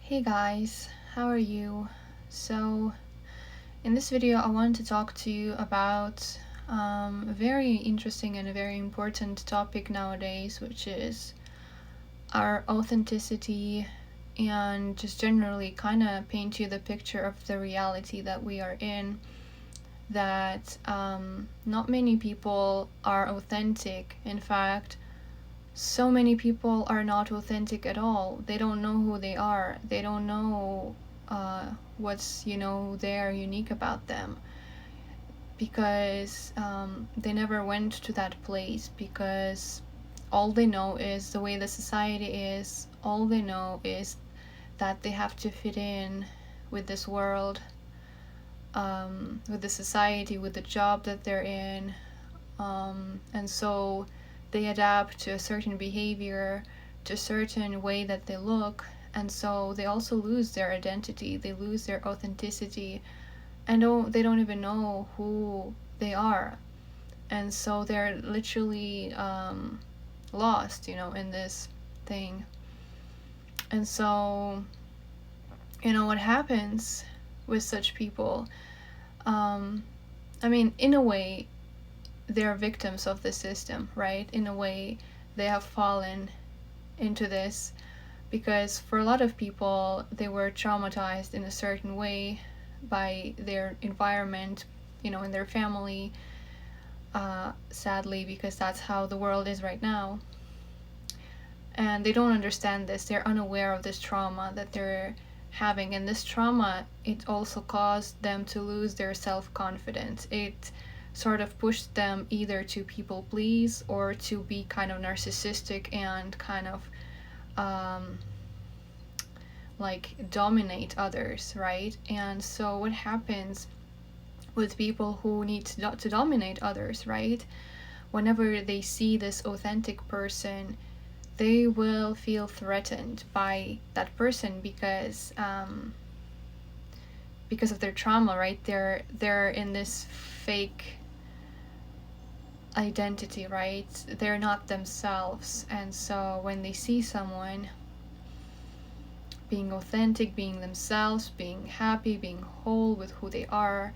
Hey guys, how are you? So, in this video, I want to talk to you about a very interesting and a very important topic nowadays, which is our authenticity, and just generally kind of paint you the picture of the reality that we are in. That not many people are authentic. In fact, so many people are not authentic at all. They don't know who they are. They don't know what's there unique about them, because they never went to that place, because all they know is the way the society is. All they know is that they have to fit in with this world, with the society, with the job that they're in, and so they adapt to a certain behavior, to a certain way that they look, and so they also lose their identity, they lose their authenticity, and they don't even know who they are. And so they're literally lost, in this thing. And so, what happens with such people, in a way, they're victims of the system, right? In a way, they have fallen into this because for a lot of people, they were traumatized in a certain way by their environment, in their family, sadly, because that's how the world is right now. And they don't understand this. They're unaware of this trauma that they're having. And this trauma, it also caused them to lose their self-confidence. It sort of pushed them either to people please or to be kind of narcissistic and kind of dominate others, right? And so what happens with people who need to dominate others, right? Whenever they see this authentic person, they will feel threatened by that person because of their trauma, right? They're in this fake identity, right? They're not themselves. And so when they see someone being authentic, being themselves, being happy, being whole with who they are,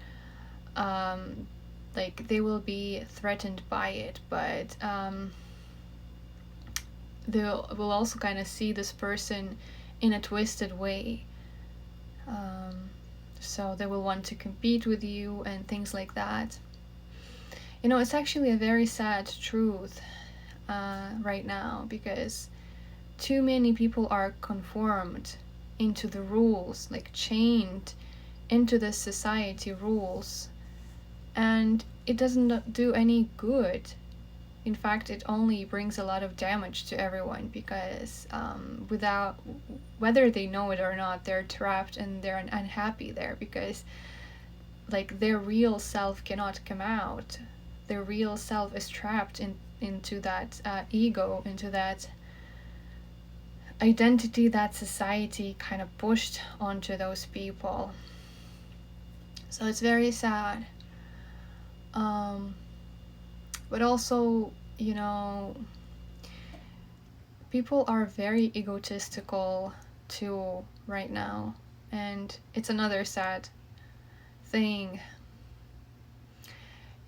they will be threatened by it. But they will also kind of see this person in a twisted way. So they will want to compete with you and things like that. It's actually a very sad truth right now, because too many people are conformed into the rules, chained into the society rules, and it doesn't do any good. In fact, it only brings a lot of damage to everyone, because without, whether they know it or not, they're trapped and they're unhappy there, because their real self cannot come out. Their real self is trapped into that ego, into that identity that society kind of pushed onto those people. So it's very sad. But also, people are very egotistical too right now, and it's another sad thing.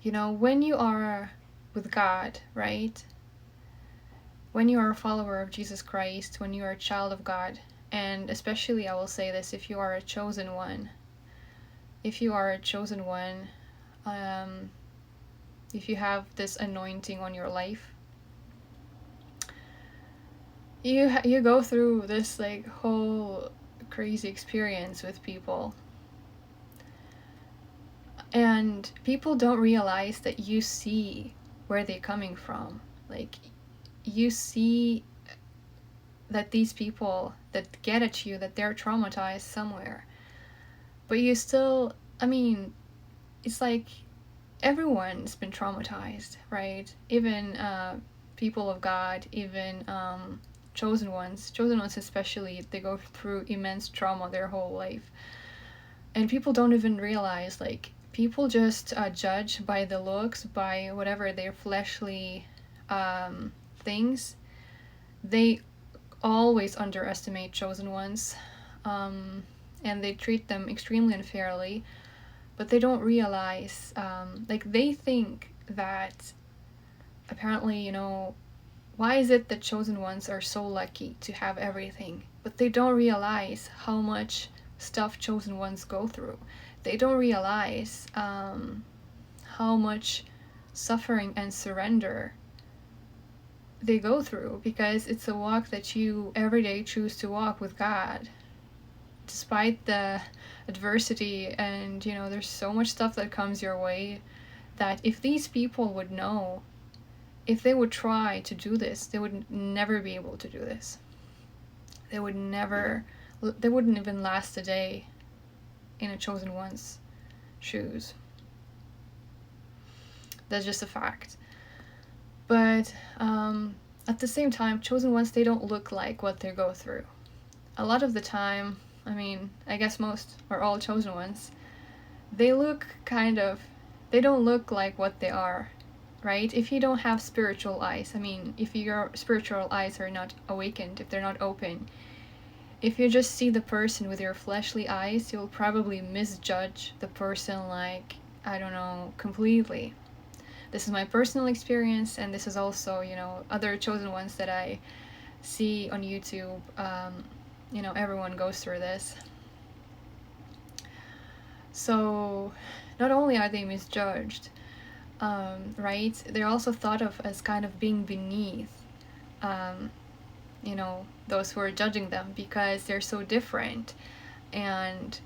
When you are with God, right? When you are a follower of Jesus Christ, when you are a child of God, and especially, I will say this, if you are a chosen one, if you have this anointing on your life, you go through this whole crazy experience with people, and people don't realize that you see where they're coming from. You see that these people that get at you, that they're traumatized somewhere, but you still, it's like everyone's been traumatized, right? Even people of God, even chosen ones especially, they go through immense trauma their whole life. And people don't even realize, people just judge by the looks, by whatever their fleshly things. They always underestimate chosen ones. and they treat them extremely unfairly, but they don't realize, like, they think that apparently, why is it that chosen ones are so lucky to have everything? But they don't realize how much stuff chosen ones go through. They don't realize how much suffering and surrender they go through, because it's a walk that you every day choose to walk with God. Despite the adversity and, there's so much stuff that comes your way, that if these people would know, if they would try to do this, they would never be able to do this. They wouldn't even last a day in a chosen one's shoes. That's just a fact. But at the same time, chosen ones, they don't look like what they go through. A lot of the time, I guess most or all chosen ones, they don't look like what they are, right? If you don't have spiritual eyes, if your spiritual eyes are not awakened, if they're not open, if you just see the person with your fleshly eyes, you'll probably misjudge the person, completely. This is my personal experience, and this is also, other chosen ones that I see on YouTube. Everyone goes through this. So not only are they misjudged, right, they're also thought of as kind of being beneath, those who are judging them, because they're so different. And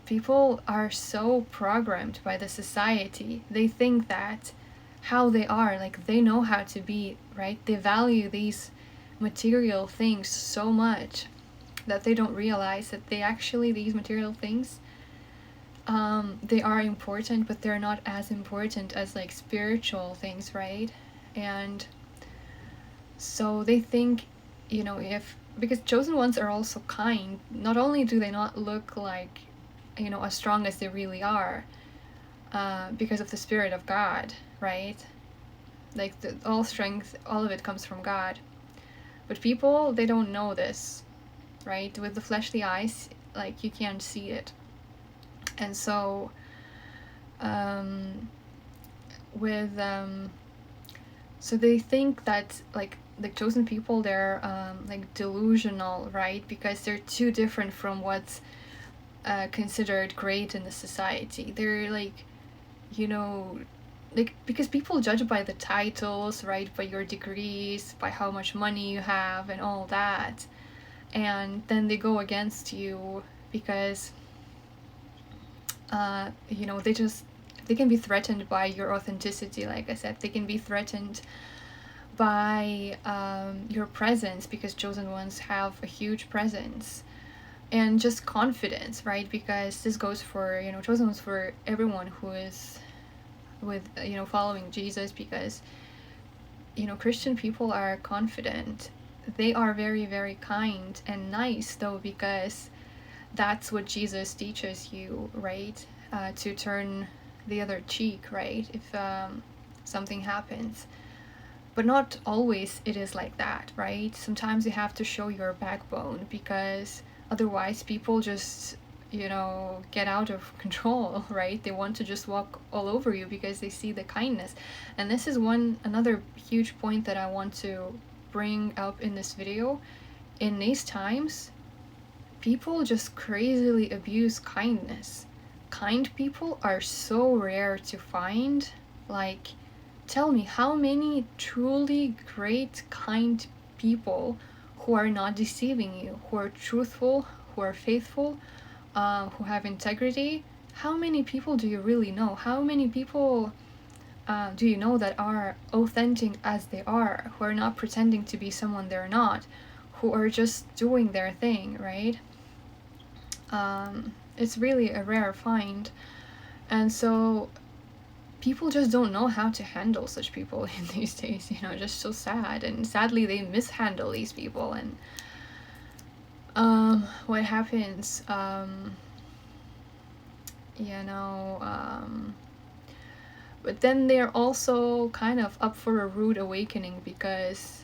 people are so programmed by the society. They think that how they are, they know how to be, right? They value these material things so much that they don't realize that these material things, they are important, but they're not as important as spiritual things, right? And so they think, because chosen ones are also kind, not only do they not look like, as strong as they really are, because of the Spirit of God, right? All strength, all of it comes from God. But people, they don't know this, right? With the fleshly eyes, you can't see it. And so, so they think that, the chosen people, they're, delusional, right? Because they're too different from what's considered great in the society. They're, because people judge by the titles, right? By your degrees, by how much money you have, and all that. And then they go against you because, they can be threatened by your authenticity. Like I said, they can be threatened by your presence, because chosen ones have a huge presence. And just confidence, right? Because this goes for, chosen ones, for everyone who is with, following Jesus, because, Christian people are confident. They are very, very kind and nice, though, because that's what Jesus teaches you, right? To turn the other cheek, right? If something happens. But not always it is like that, right? Sometimes you have to show your backbone, because otherwise people just, get out of control, right? They want to just walk all over you because they see the kindness. And this is another huge point that I want to bring up in this video. In these times, people just crazily abuse kindness. Kind people are so rare to find. Tell me, how many truly great, kind people who are not deceiving you, who are truthful, who are faithful, who have integrity? How many people do you really know? How many people do you know that are authentic as they are, who are not pretending to be someone they're not, who are just doing their thing, right? It's really a rare find. And so people just don't know how to handle such people in these days, just so sad. And sadly, they mishandle these people. And what happens, but then they're also kind of up for a rude awakening, because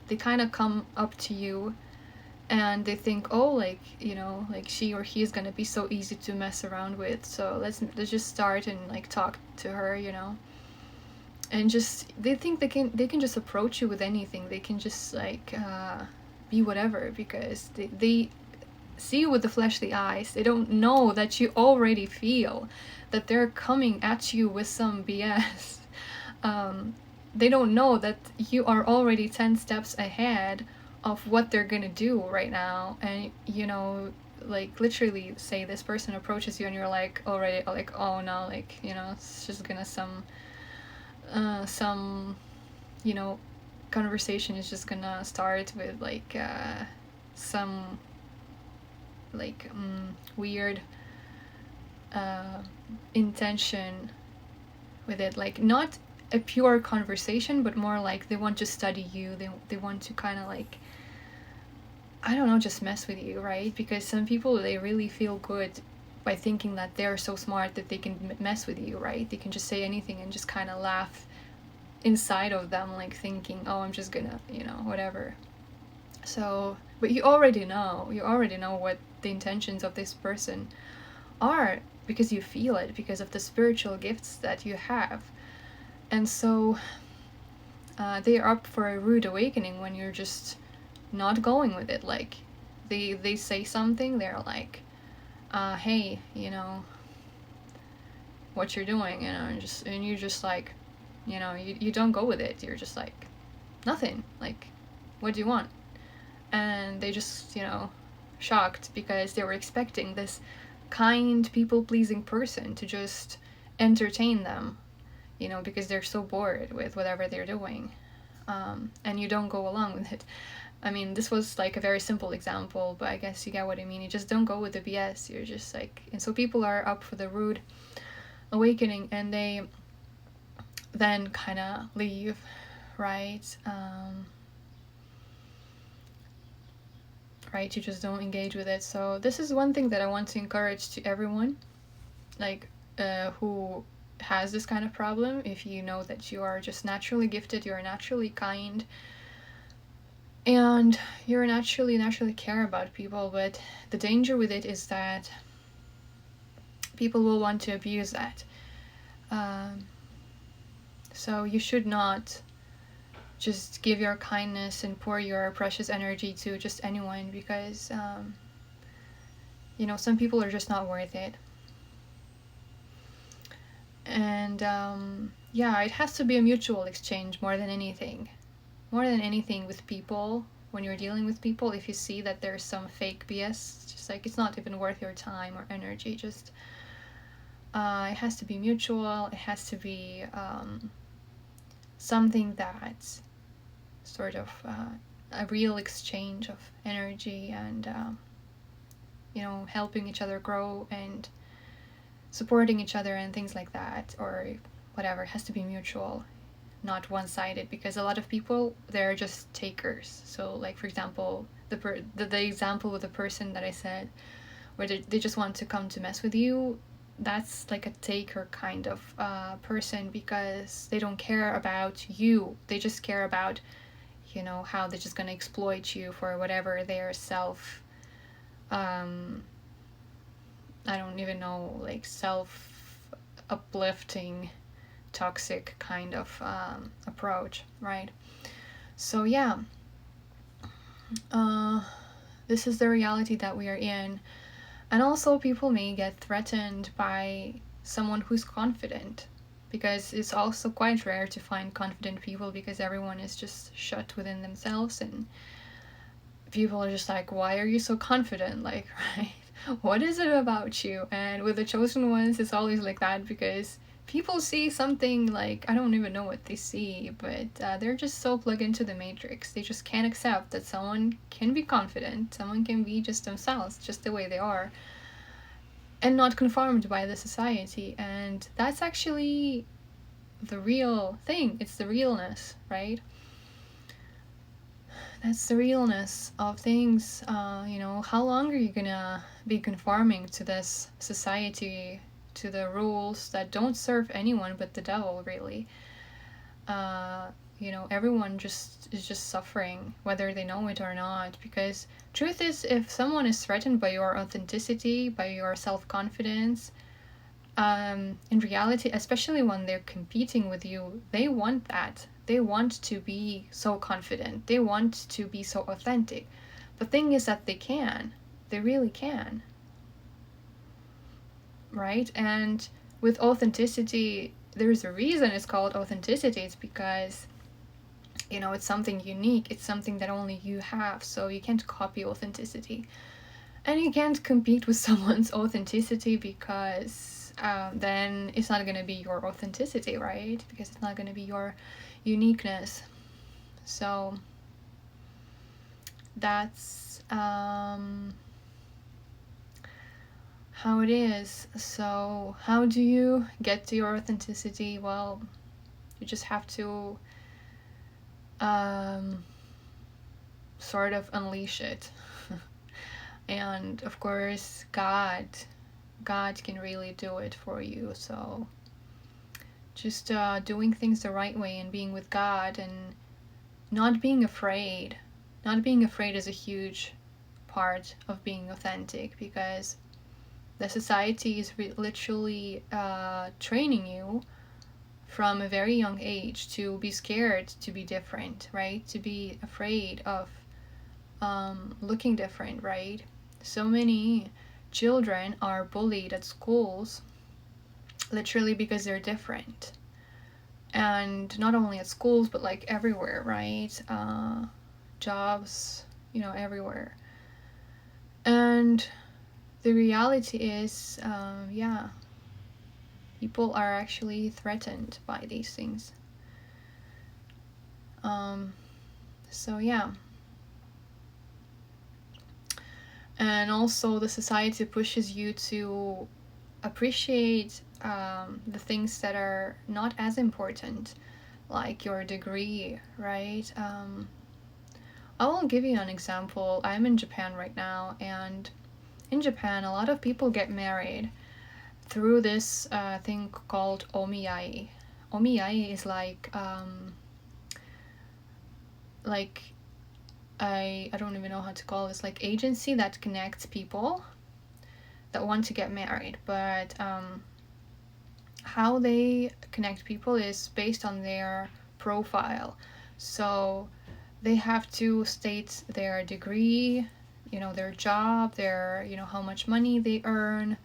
they kind of come up to you and they think, oh, like, like she or he is gonna be so easy to mess around with, so let's just start and like talk to her, and just they think they can just approach you with anything. They can just like be whatever, because they see you with the fleshly eyes. They don't know that you already feel that they're coming at you with some BS. They don't know that you are already 10 steps ahead of what they're gonna do right now. And like literally say this person approaches you and you're like already like, oh no, like, it's just gonna some conversation is just gonna start with like some like weird intention with it, like not a pure conversation, but more like they want to study you. They want to kind of like, I don't know, just mess with you, right? Because some people, they really feel good by thinking that they're so smart that they can mess with you, right? They can just say anything and just kind of laugh inside of them, like thinking, oh, I'm just gonna, whatever. So, but you already know what the intentions of this person are, because you feel it, because of the spiritual gifts that you have. And so they are up for a rude awakening when you're just not going with it. Like they say something, they're like, hey, what you're doing, and you're just like, you don't go with it. You're just like, nothing, like, what do you want? And they just, shocked, because they were expecting this kind, people-pleasing person to just entertain them, because they're so bored with whatever they're doing. And you don't go along with it. I mean, this was like a very simple example, but I guess you get what I mean. You just don't go with the BS. You're just like, and so people are up for the rude awakening, and they then kind of leave, right? Right, you just don't engage with it. So this is one thing that I want to encourage to everyone, like who has this kind of problem. If you know that you are just naturally gifted, you're naturally kind, and you're naturally care about people, but the danger with it is that people will want to abuse that. So you should not just give your kindness and pour your precious energy to just anyone, because some people are just not worth it. And yeah, it has to be a mutual exchange more than anything with people. When you're dealing with people, if you see that there's some fake BS, just like, it's not even worth your time or energy. Just it has to be mutual. It has to be something that's sort of a real exchange of energy, and helping each other grow and supporting each other and things like that, or whatever. It has to be mutual, not one-sided, because a lot of people, they're just takers. So like, for example, the example with the person that I said, where they just want to come to mess with you, that's like a taker kind of person, because they don't care about you. They just care about how they're just gonna exploit you for whatever their self I don't even know, like self uplifting, toxic kind of approach, right? So yeah, this is the reality that we are in. And also, people may get threatened by someone who's confident, because it's also quite rare to find confident people, because everyone is just shut within themselves, and people are just like, why are you so confident? Like, right? What is it about you? And with the chosen ones, it's always like that, because people see something, like, I don't even know what they see, but they're just so plugged into the matrix. They just can't accept that someone can be confident, someone can be just themselves, just the way they are, and not conformed by the society. And that's actually the real thing. It's the realness, right? That's the realness of things. How long are you gonna be conforming to this society, to the rules that don't serve anyone but the devil, really? Everyone is just suffering, whether they know it or not, because truth is, if someone is threatened by your authenticity, by your self-confidence, in reality, especially when they're competing with you, they want that. They want to be so confident. They want to be so authentic. The thing is that they can. They really can. Right? And with authenticity, there's a reason it's called authenticity. It's because, you know, it's something unique. It's something that only you have. So you can't copy authenticity. And you can't compete with someone's authenticity, because then it's not going to be your authenticity, right? Because it's not going to be your uniqueness. So that's how it is. So how do you get to your authenticity? Well, you just have to sort of unleash it. And of course, God can really do it for you. So just doing things the right way and being with God and not being afraid. Not being afraid is a huge part of being authentic, because the society is literally training you from a very young age to be scared to be different, right? To be afraid of looking different, right? So many children are bullied at schools literally because they're different. And not only at schools, but like everywhere, right? Jobs, you know, everywhere. And the reality is, people are actually threatened by these things. So yeah. And also the society pushes you to appreciate the things that are not as important, like your degree, right? I will give you an example. I'm in Japan right now, and in Japan, a lot of people get married through this thing called omiyai. Omiyai is like I don't even know how to call this, like agency that connects people that want to get married. But how they connect people is based on their profile. So they have to state their degree, you know, their job, their, you know, how much money they earn,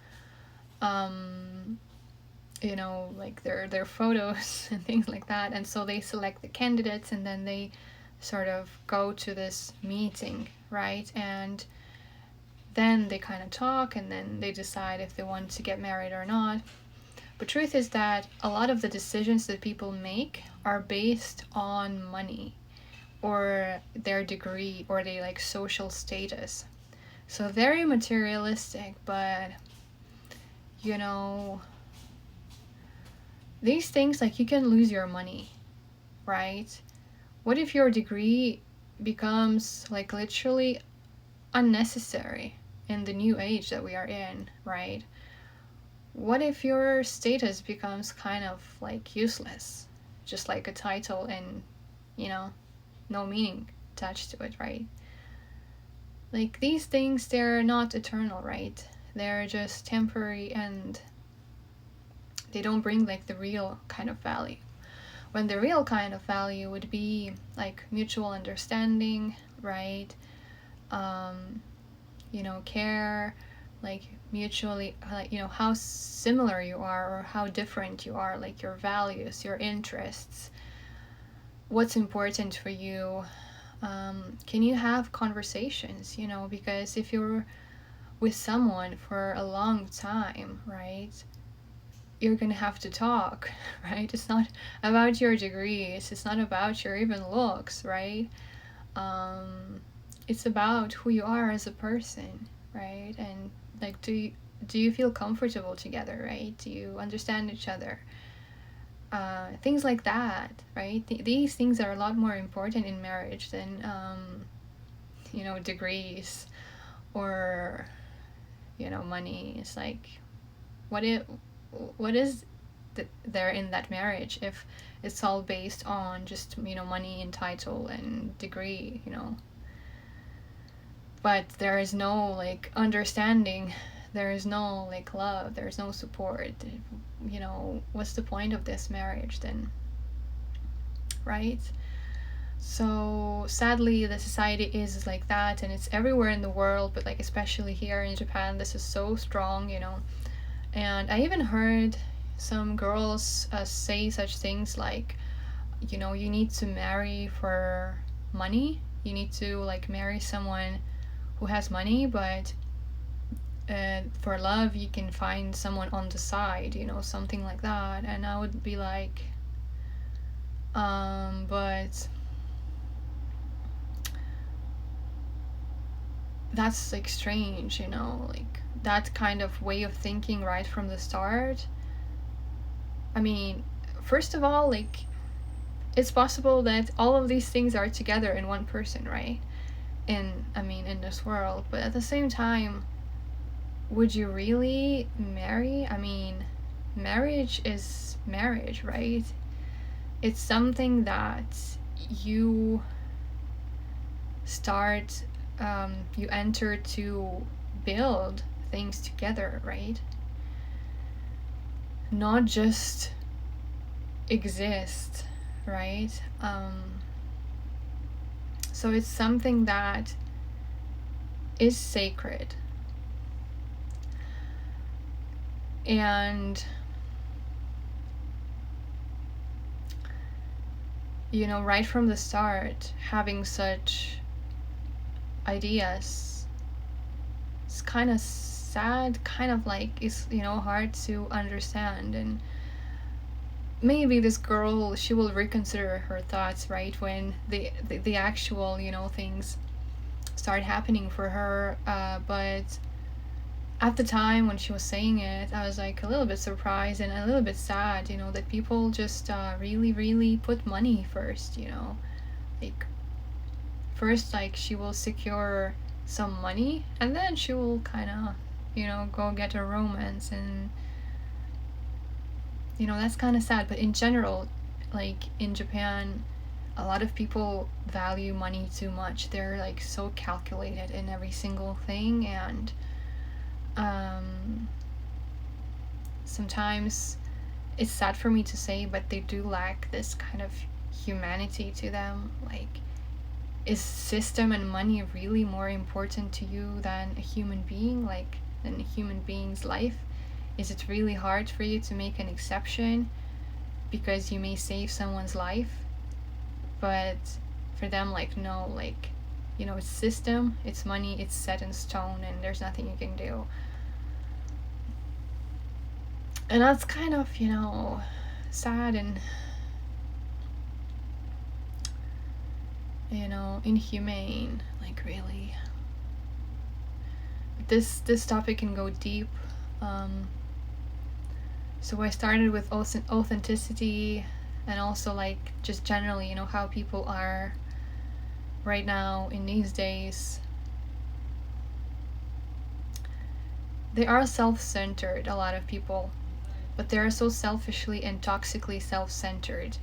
you know, like their photos and things like that. And so they select the candidates, and then they sort of go to this meeting, right? And then they kind of talk, and then they decide if they want to get married or not. But truth is that a lot of the decisions that people make are based on money or their degree or their like social status. So very materialistic, but you know, these things, like, you can lose your money, right? What if your degree becomes like literally unnecessary in the new age that we are in, right? What if your status becomes kind of like useless, just like a title and, you know, no meaning attached to it, right? Like, these things, they're not eternal, right? They're just temporary, and they don't bring like the real kind of value. When the real kind of value would be like mutual understanding, right? You know, care, like mutually, like, you know, how similar you are or how different you are, like your values, your interests, what's important for you. Can you have conversations, you know, because if you're with someone for a long time, right, you're gonna have to talk, right? It's not about your degrees, it's not about your even looks, right? It's about who you are as a person, right? And like, do you feel comfortable together, right? Do you understand each other? Things like that, right? These things are a lot more important in marriage than you know, degrees or, you know, money. It's like, what is there in that marriage if it's all based on just, you know, money and title and degree, you know? but there is no like understanding, there is no like love, there is no support. You know, what's the point of this marriage then, right? So sadly the society is like that, and it's everywhere in the world, but like especially here in Japan this is so strong, you know. And I even heard some girls say such things like, you know, you need to marry for money, you need to like marry someone who has money, but for love you can find someone on the side, you know, something like that. And I would be like, but that's like strange, you know, like that kind of way of thinking right from the start. I mean, first of all, like it's possible that all of these things are together in one person, right? In this world, but at the same time, would you really marry? I mean, marriage is marriage, right? It's something that you start, you enter to build things together, right? Not just exist, right? So it's something that is sacred. And you know, right from the start, having such ideas, it's kind of sad, kind of like, it's, you know, hard to understand. And maybe this girl, she will reconsider her thoughts, right, when the actual, you know, things start happening for her. But at the time when she was saying it, I was like a little bit surprised and a little bit sad, you know, that people just really put money first, you know. Like, first, like, she will secure some money, and then she will kind of, you know, go get a romance. And, you know, that's kind of sad. But in general, like, in Japan, a lot of people value money too much. They're, like, so calculated in every single thing, and sometimes it's sad for me to say, but they do lack this kind of humanity to them. Like, is system and money really more important to you than a human being, like than a human being's life? Is it really hard for you to make an exception because you may save someone's life? But for them, like, no, like, you know, it's system, it's money, it's set in stone, and there's nothing you can do. And that's kind of, you know, sad and, you know, inhumane, like, really. This topic can go deep. So I started with authenticity, and also, like, just generally, you know, how people are right now in these days. They are self-centered, a lot of people, but they are so selfishly and toxically self-centered,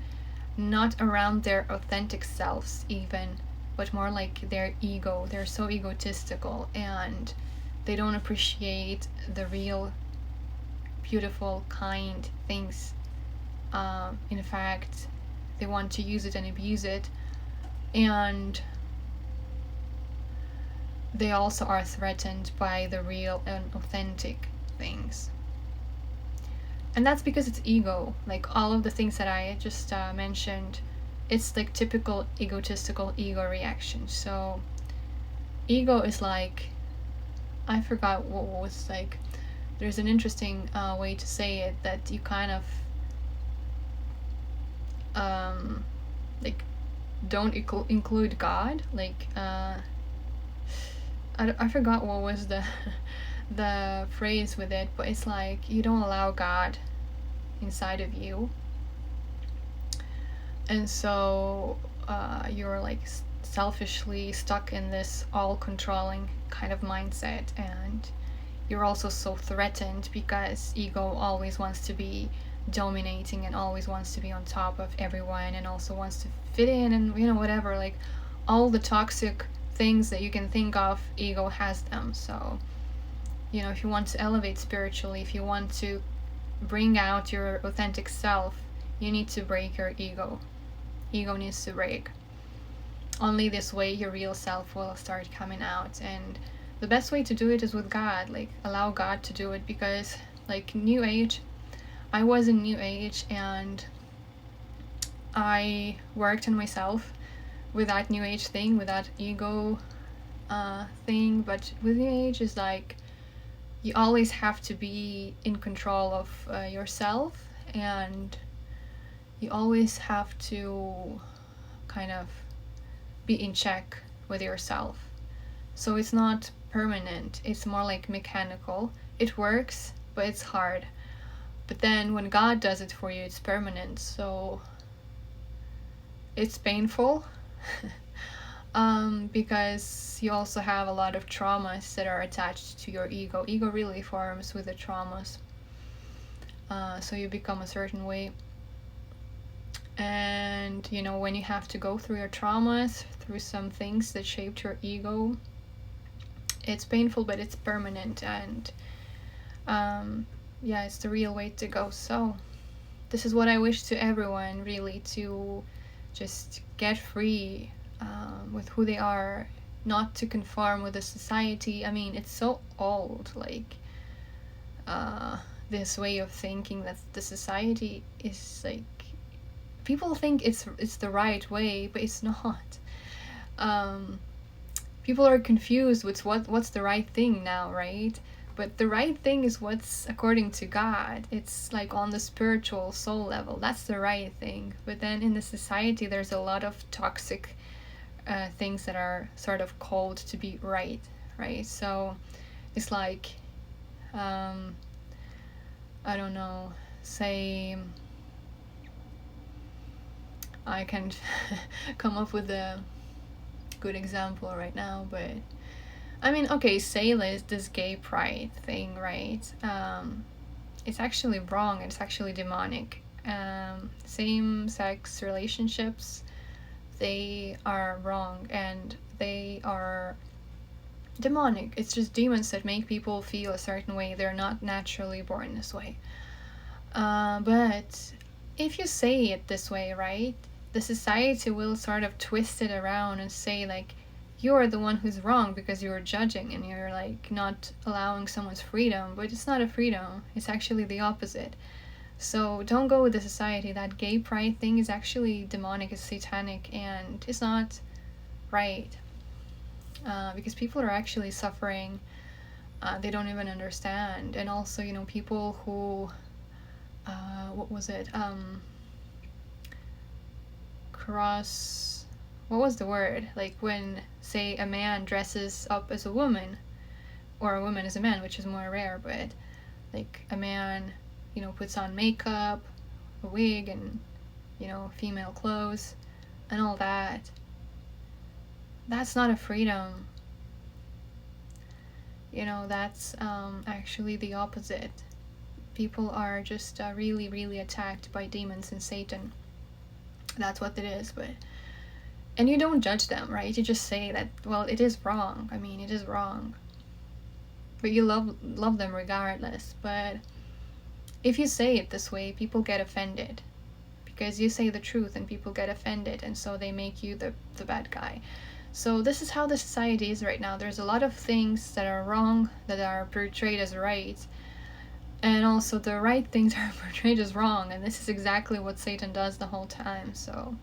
not around their authentic selves even, but more like their ego. They're so egotistical, and they don't appreciate the real beautiful, kind things. In fact, they want to use it and abuse it, and they also are threatened by the real and authentic things. And that's because it's ego. Like, all of the things that I just mentioned, it's like typical egotistical ego reaction. So ego is like, I forgot what was, like, there's an interesting way to say it, that you kind of like don't include God. Like, I forgot what was the the phrase with it, but it's like you don't allow God inside of you, and so you're like selfishly stuck in this all-controlling kind of mindset, and you're also so threatened because ego always wants to be dominating and always wants to be on top of everyone and also wants to fit in, and, you know, whatever, like all the toxic things that you can think of, ego has them. So, you know, if you want to elevate spiritually, if you want to bring out your authentic self, you need to break your ego. Ego needs to break. Only this way your real self will start coming out. And the best way to do it is with God. Like, allow God to do it, because like New Age, I was in New Age and I worked on myself with that New Age thing, with that ego thing. But with New Age is like, you always have to be in control of yourself, and you always have to kind of be in check with yourself. So it's not permanent, it's more like mechanical. It works, but it's hard. But then when God does it for you, it's permanent. So it's painful because you also have a lot of traumas that are attached to your ego. Ego really forms with the traumas. So you become a certain way. And, you know, when you have to go through your traumas, through some things that shaped your ego, it's painful, but it's permanent. And yeah, it's the real way to go. So this is what I wish to everyone, really, to just get free with who they are, not to conform with the society. I mean, it's so old, like this way of thinking that the society is like, people think it's the right way, but it's not. People are confused with what's the right thing now, right? But the right thing is what's according to God. It's like on the spiritual soul level. That's the right thing. But then in the society, there's a lot of toxic things that are sort of called to be right? So it's like, I don't know, say, I can't come up with a good example right now, but I mean, okay, say this gay pride thing, right? It's actually wrong. It's actually demonic. Same-sex relationships, they are wrong and they are demonic. It's just demons that make people feel a certain way. They're not naturally born this way. But if you say it this way, right, the society will sort of twist it around and say, like, you're the one who's wrong because you're judging and you're like not allowing someone's freedom. But it's not a freedom, it's actually the opposite. So don't go with the society. That gay pride thing is actually demonic, it's satanic, and it's not right. Because people are actually suffering. They don't even understand. And also, you know, people who what was the word, like when, say, a man dresses up as a woman, or a woman as a man, which is more rare, but like a man, you know, puts on makeup, a wig, and, you know, female clothes and all that. That's not a freedom. You know, that's actually the opposite. People are just really, really attacked by demons and Satan. That's what it is. And you don't judge them, right? You just say that, well, it is wrong. I mean, it is wrong. But you love them regardless. But if you say it this way, people get offended. Because you say the truth and people get offended, and so they make you the bad guy. So this is how the society is right now. There's a lot of things that are wrong that are portrayed as right. And also the right things are portrayed as wrong. And this is exactly what Satan does the whole time. So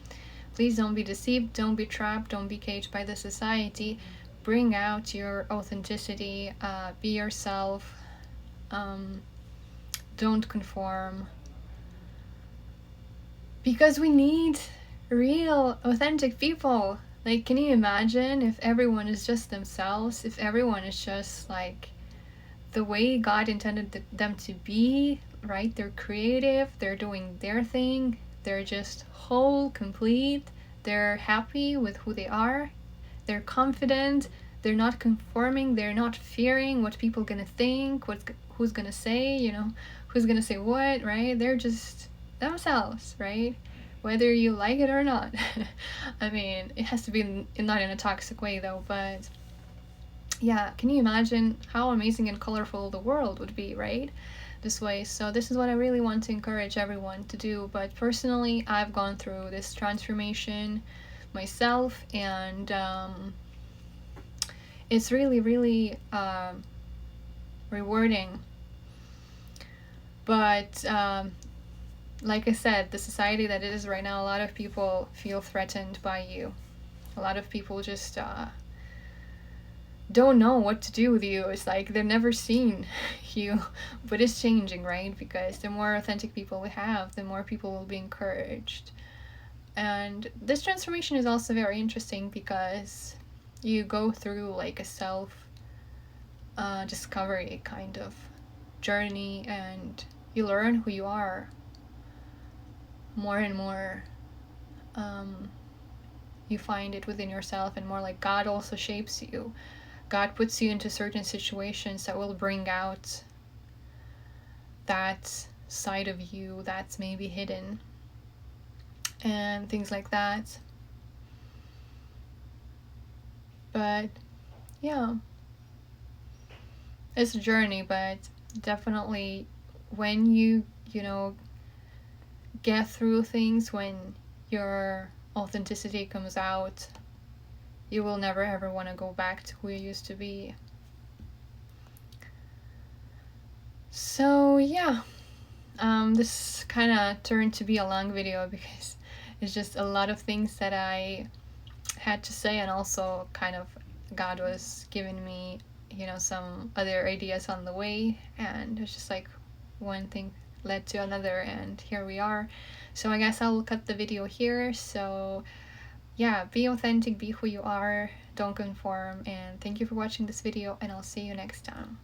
please don't be deceived, don't be trapped, don't be caged by the society. Bring out your authenticity, be yourself, don't conform. Because we need real, authentic people. Like, can you imagine if everyone is just themselves? If everyone is just like the way God intended them to be, right? They're creative, they're doing their thing, they're just whole, complete, they're happy with who they are, they're confident, they're not conforming, they're not fearing what people gonna think, who's gonna say, you know, who's gonna say what, right? They're just themselves, right? whether you like it or not. I mean, it has to be not in a toxic way though, but yeah, can you imagine how amazing and colorful the world would be, right? This way. So this is what I really want to encourage everyone to do. But personally, I've gone through this transformation myself, and it's really, really rewarding. But like I said, the society that it is right now, a lot of people feel threatened by you. A lot of people just don't know what to do with you. It's like they've never seen you, but it's changing, right? Because the more authentic people we have, the more people will be encouraged. And this transformation is also very interesting because you go through like a self discovery kind of journey, and you learn who you are more and more. You find it within yourself, and more like God also shapes you. God puts you into certain situations that will bring out that side of you that's maybe hidden, and things like that. But yeah, it's a journey, but definitely when you know, get through things, when your authenticity comes out, you will never ever want to go back to who you used to be. So yeah, this kind of turned to be a long video because it's just a lot of things that I had to say, and also kind of God was giving me, you know, some other ideas on the way, and it's just like one thing led to another, and here we are. So I guess I'll cut the video here. So yeah, be authentic, be who you are, don't conform, and thank you for watching this video, and I'll see you next time.